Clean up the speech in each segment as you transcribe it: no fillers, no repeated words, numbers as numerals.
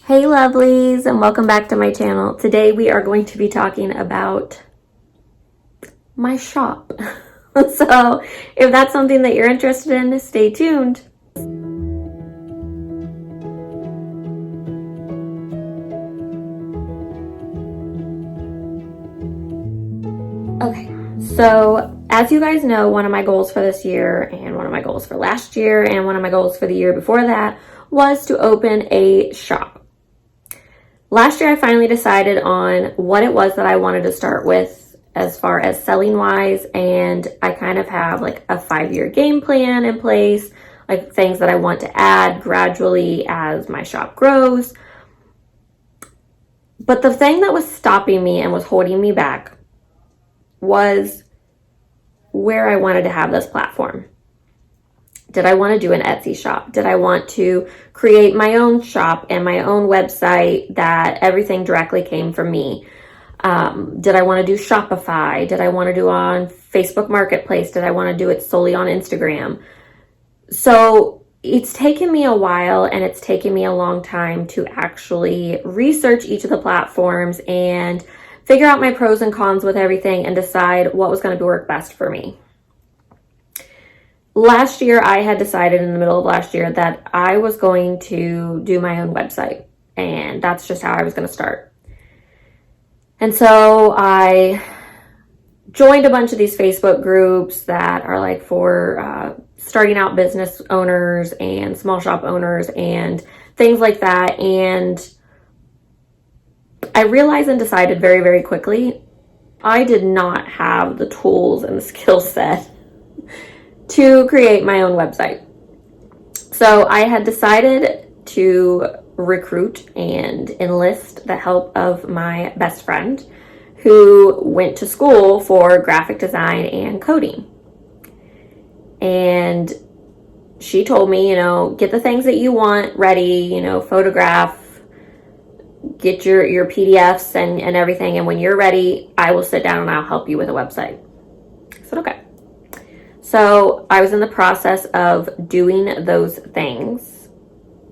Hey lovelies, and welcome back to my channel. Today we are going to be talking about my shop. So if that's something that you're interested in, stay tuned. Okay, so as you guys know, one of my goals for this year and one of my goals for last year and one of my goals for the year before that was to open a shop. Last year, I finally decided on what it was that I wanted to start with as far as selling wise, and I kind of have like a 5-year game plan in place, like things that I want to add gradually as my shop grows. But the thing that was stopping me and was holding me back was where I wanted to have this platform. Did I want to do an Etsy shop? Did I want to create my own shop and my own website that everything directly came from me? Did I want to do Shopify? Did I want to do on Facebook Marketplace? Did I want to do it solely on Instagram? So it's taken me a while and it's taken me a long time to actually research each of the platforms and figure out my pros and cons with everything and decide what was going to work best for me. Last year, I had decided in the middle of last year that I was going to do my own website, and that's just how I was going to start. And so I joined a bunch of these Facebook groups that are like for starting out business owners and small shop owners and things like that. And I realized and decided very, very quickly, I did not have the tools and the skill set to create my own website. So I had decided to recruit and enlist the help of my best friend who went to school for graphic design and coding. And she told me, get the things that you want ready, photograph, get your PDFs and everything. And when you're ready, I will sit down and I'll help you with a website. I said, okay. So I was in the process of doing those things,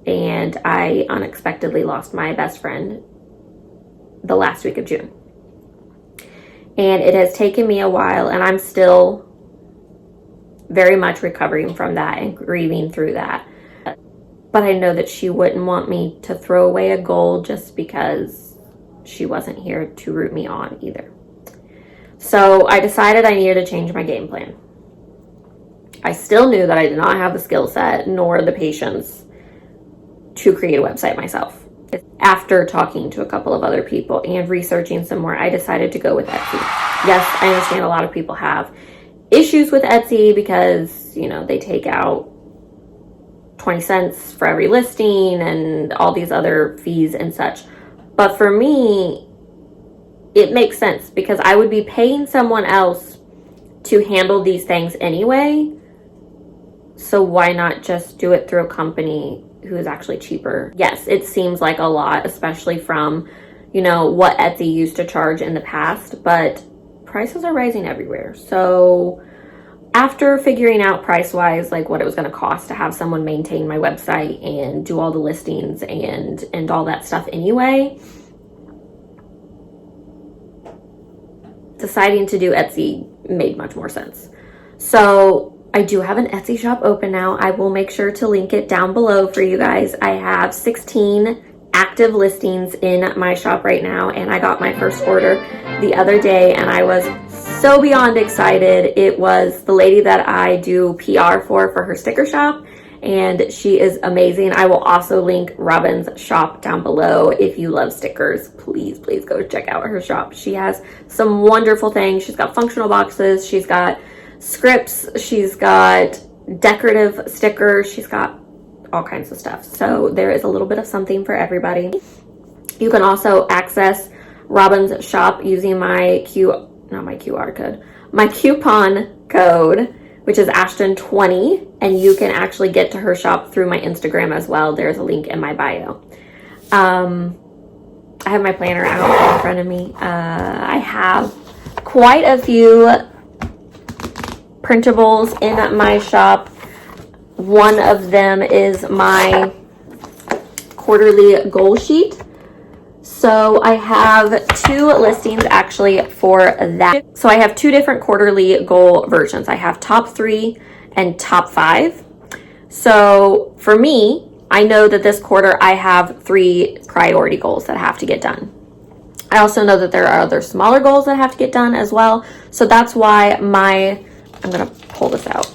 and I unexpectedly lost my best friend the last week of June. And it has taken me a while, and I'm still very much recovering from that and grieving through that. But I know that she wouldn't want me to throw away a goal just because she wasn't here to root me on either. So I decided I needed to change my game plan. I still knew that I did not have the skill set nor the patience to create a website myself. After talking to a couple of other people and researching some more, I decided to go with Etsy. Yes, I understand a lot of people have issues with Etsy because, they take out 20 cents for every listing and all these other fees and such. But for me, it makes sense because I would be paying someone else to handle these things anyway. So why not just do it through a company who is actually cheaper? Yes, it seems like a lot, especially from, what Etsy used to charge in the past, but prices are rising everywhere. So after figuring out price-wise, like what it was going to cost to have someone maintain my website and do all the listings and all that stuff anyway, deciding to do Etsy made much more sense. So I do have an Etsy shop open now. I will make sure to link it down below for you guys. I have 16 active listings in my shop right now, and I got my first order the other day, and I was so beyond excited. It was the lady that I do PR for her sticker shop, and she is amazing. I will also link Robin's shop down below. If you love stickers, please go check out her shop. She has some wonderful things. She's got functional boxes. She's got scripts, she's got decorative stickers, she's got all kinds of stuff. So there is a little bit of something for everybody. You can also access Robin's shop using my coupon code, which is Ashton20, and you can actually get to her shop through my Instagram as well. There's a link in my bio. I have my planner out in front of me. I have quite a few printables in my shop. One of them is my quarterly goal sheet. So I have 2 listings actually for that. So I have 2 different quarterly goal versions. I have top 3 and top 5. So for me, I know that this quarter I have 3 priority goals that have to get done. I also know that there are other smaller goals that have to get done as well. So that's why I'm going to pull this out.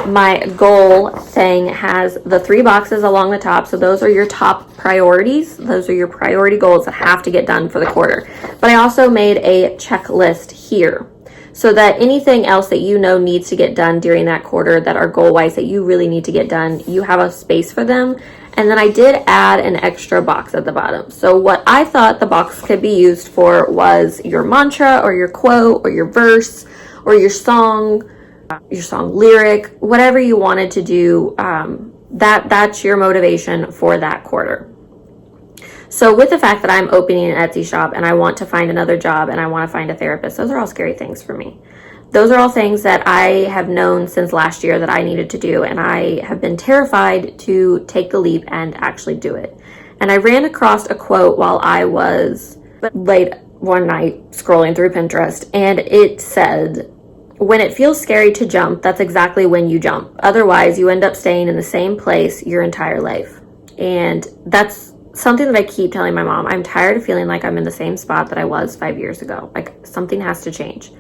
My goal thing has the 3 boxes along the top. So those are your top priorities. Those are your priority goals that have to get done for the quarter. But I also made a checklist here so that anything else that you know needs to get done during that quarter that are goal-wise that you really need to get done, you have a space for them. And then I did add an extra box at the bottom. So what I thought the box could be used for was your mantra or your quote or your verse or your song lyric, whatever you wanted to do. That's your motivation for that quarter. So with the fact that I'm opening an Etsy shop and I want to find another job and I want to find a therapist, those are all scary things for me. Those are all things that I have known since last year that I needed to do, and I have been terrified to take the leap and actually do it. And I ran across a quote while I was late one night scrolling through Pinterest, and it said, "When it feels scary to jump, that's exactly when you jump. Otherwise, you end up staying in the same place your entire life." And that's something that I keep telling my mom. I'm tired of feeling like I'm in the same spot that I was 5 years ago. Like, something has to change.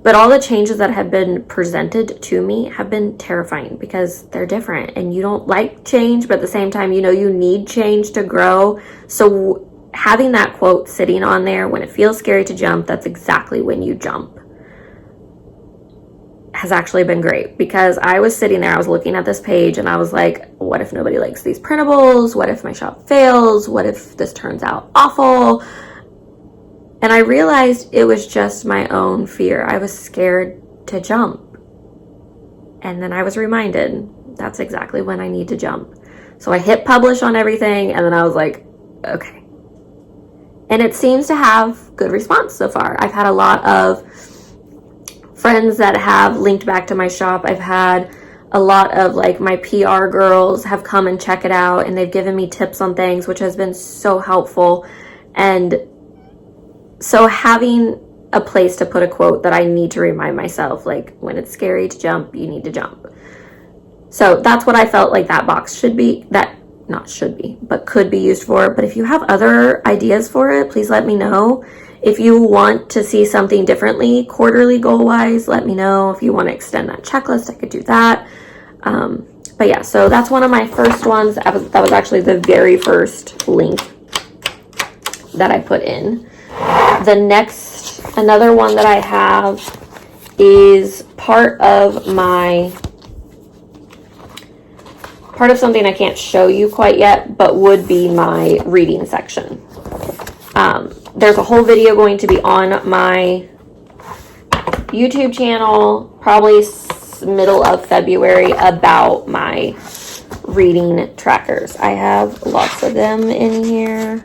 But all the changes that have been presented to me have been terrifying because they're different, and you don't like change, but at the same time, you know you need change to grow. So having that quote sitting on there, "When it feels scary to jump, that's exactly when you jump," has actually been great, because I was sitting there, I was looking at this page and I was like, what if nobody likes these printables? What if my shop fails? What if this turns out awful? And I realized it was just my own fear. I was scared to jump. And then I was reminded that's exactly when I need to jump. So I hit publish on everything, and then I was like, okay. And it seems to have good response so far. I've had a lot of friends that have linked back to my shop. I've had a lot of my PR girls have come and check it out, and they've given me tips on things, which has been so helpful. And so having a place to put a quote that I need to remind myself, like, when it's scary to jump, you need to jump. So that's what I felt like that box should be, but could be used for. But if you have other ideas for it, please let me know. If you want to see something differently quarterly goal-wise, let me know. If you want to extend that checklist, I could do that. But yeah, so that's one of my first ones. That was actually the very first link that I put in. Another one that I have is part of something I can't show you quite yet, but would be my reading section. There's a whole video going to be on my YouTube channel, probably middle of February, about my reading trackers. I have lots of them in here.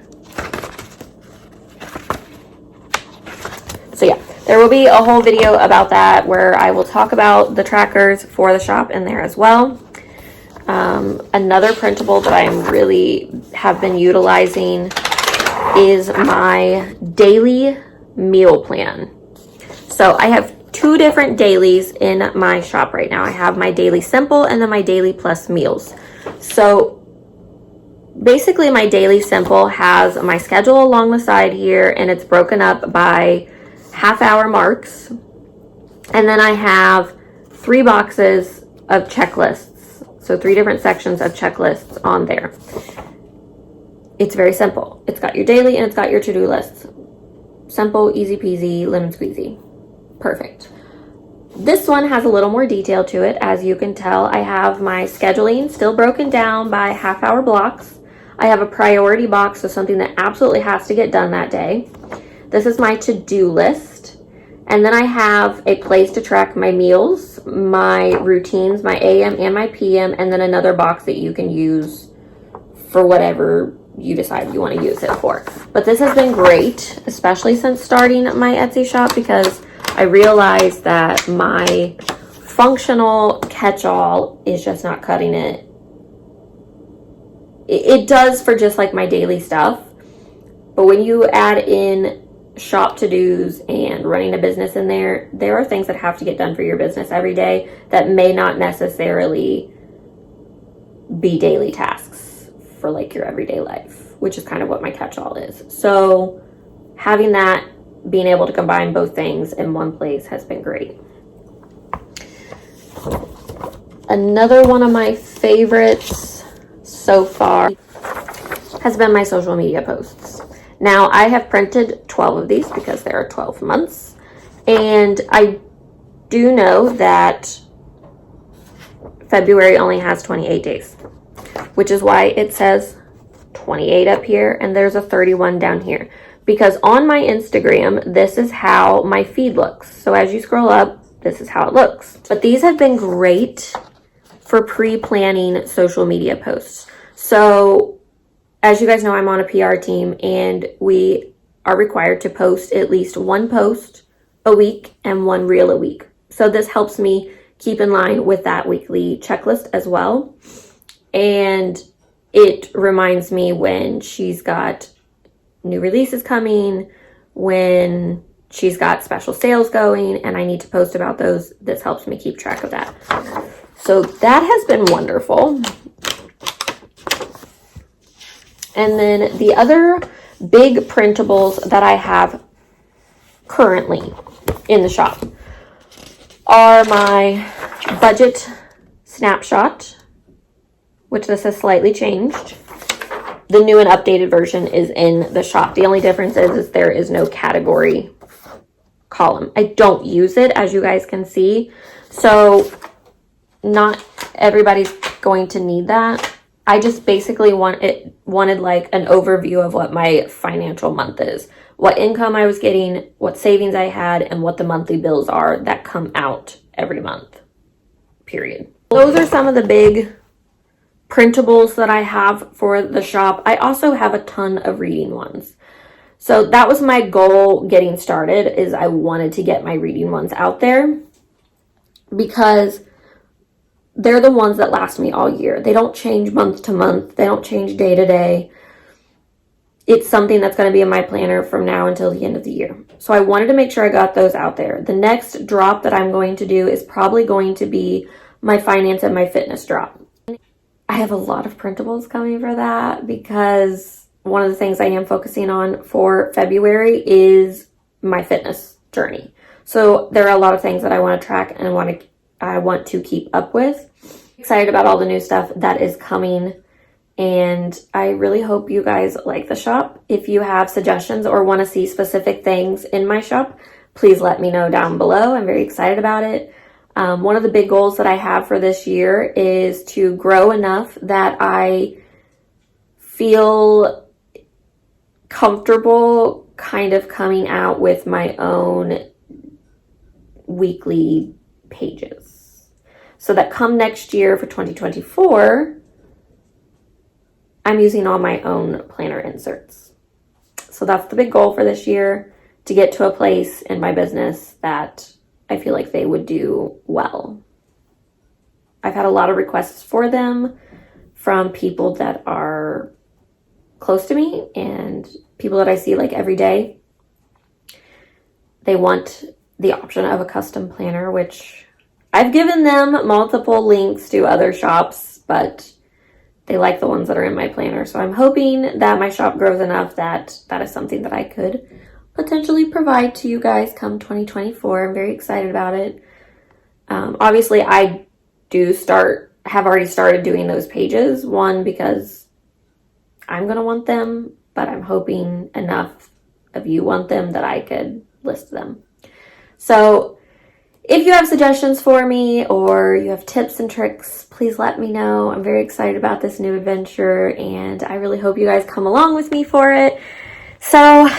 So yeah, there will be a whole video about that where I will talk about the trackers for the shop in there as well. Another printable that I have been utilizing is my daily meal plan. So I have 2 different dailies in my shop right now. I have my daily simple and then my daily plus meals. So basically my daily simple has my schedule along the side here, and it's broken up by half-hour marks. And then I have 3 boxes of checklists. So 3 different sections of checklists on there. It's very simple. It's got your daily and it's got your to-do lists. Simple, easy peasy, lemon squeezy. Perfect. This one has a little more detail to it. As you can tell, I have my scheduling still broken down by half-hour blocks. I have a priority box, so something that absolutely has to get done that day. This is my to-do list. And then I have a place to track my meals, my routines, my AM and my PM, and then another box that you can use for whatever you decide you want to use it for. But this has been great, especially since starting my Etsy shop, because I realized that my functional catch-all is just not cutting it it does for just like my daily stuff. But when you add in shop to-dos and running a business in there, there are things that have to get done for your business every day that may not necessarily be daily tasks for like your everyday life, which is kind of what my catch-all is. So having that, being able to combine both things in one place has been great. Another one of my favorites so far has been my social media posts. Now, I have printed 12 of these because there are 12 months, and I do know that February only has 28 days, which is why it says 28 up here and there's a 31 down here, because on my Instagram, this is how my feed looks. So as you scroll up, this is how it looks. But these have been great for pre-planning social media posts. So as you guys know, I'm on a PR team and we are required to post at least one post a week and one reel a week. So this helps me keep in line with that weekly checklist as well. And it reminds me when she's got new releases coming, when she's got special sales going, and I need to post about those. This helps me keep track of that. So that has been wonderful. And then the other big printables that I have currently in the shop are my budget snapshot, which this has slightly changed. The new and updated version is in the shop. The only difference is there is no category column. I don't use it, as you guys can see. So not everybody's going to need that. I just basically wanted like an overview of what my financial month is, what income I was getting, what savings I had, and what the monthly bills are that come out every month, period. Those are some of the big printables that I have for the shop. I also have a ton of reading ones. So that was my goal getting started, is I wanted to get my reading ones out there because they're the ones that last me all year. They don't change month to month. They don't change day to day. It's something that's going to be in my planner from now until the end of the year. So I wanted to make sure I got those out there. The next drop that I'm going to do is probably going to be my finance and my fitness drop. I have a lot of printables coming for that because one of the things I am focusing on for February is my fitness journey. So there are a lot of things that I want to track and I want to keep up with. Excited about all the new stuff that is coming, and I really hope you guys like the shop. If you have suggestions or want to see specific things in my shop, please let me know down below. I'm very excited about it. One of the big goals that I have for this year is to grow enough that I feel comfortable kind of coming out with my own weekly pages, so that come next year for 2024, I'm using all my own planner inserts. So that's the big goal for this year, to get to a place in my business that I feel like they would do well. I've had a lot of requests for them from people that are close to me and people that I see like every day. They want the option of a custom planner, which I've given them multiple links to other shops, but they like the ones that are in my planner. So I'm hoping that my shop grows enough that that is something that I could potentially provide to you guys come 2024. I'm very excited about it. Obviously, I have already started doing those pages. One, because I'm going to want them, but I'm hoping enough of you want them that I could list them. So if you have suggestions for me or you have tips and tricks, please let me know. I'm very excited about this new adventure and I really hope you guys come along with me for it. So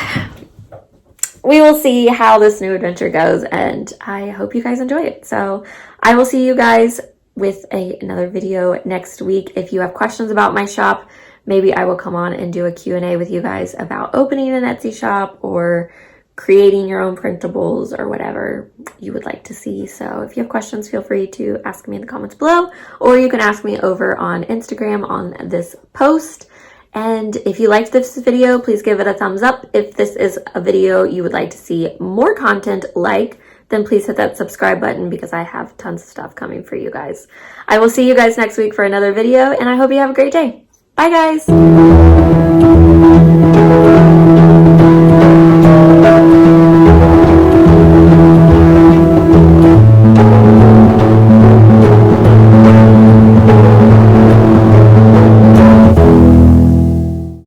we will see how this new adventure goes and I hope you guys enjoy it. So I will see you guys with another video next week. If you have questions about my shop, maybe I will come on and do a Q&A with you guys about opening an Etsy shop or creating your own printables or whatever you would like to see. So if you have questions, feel free to ask me in the comments below, or you can ask me over on Instagram on this post. And if you liked this video, please give it a thumbs up. If this is a video you would like to see more content like, then please hit that subscribe button because I have tons of stuff coming for you guys. I will see you guys next week for another video, and I hope you have a great day. Bye, guys.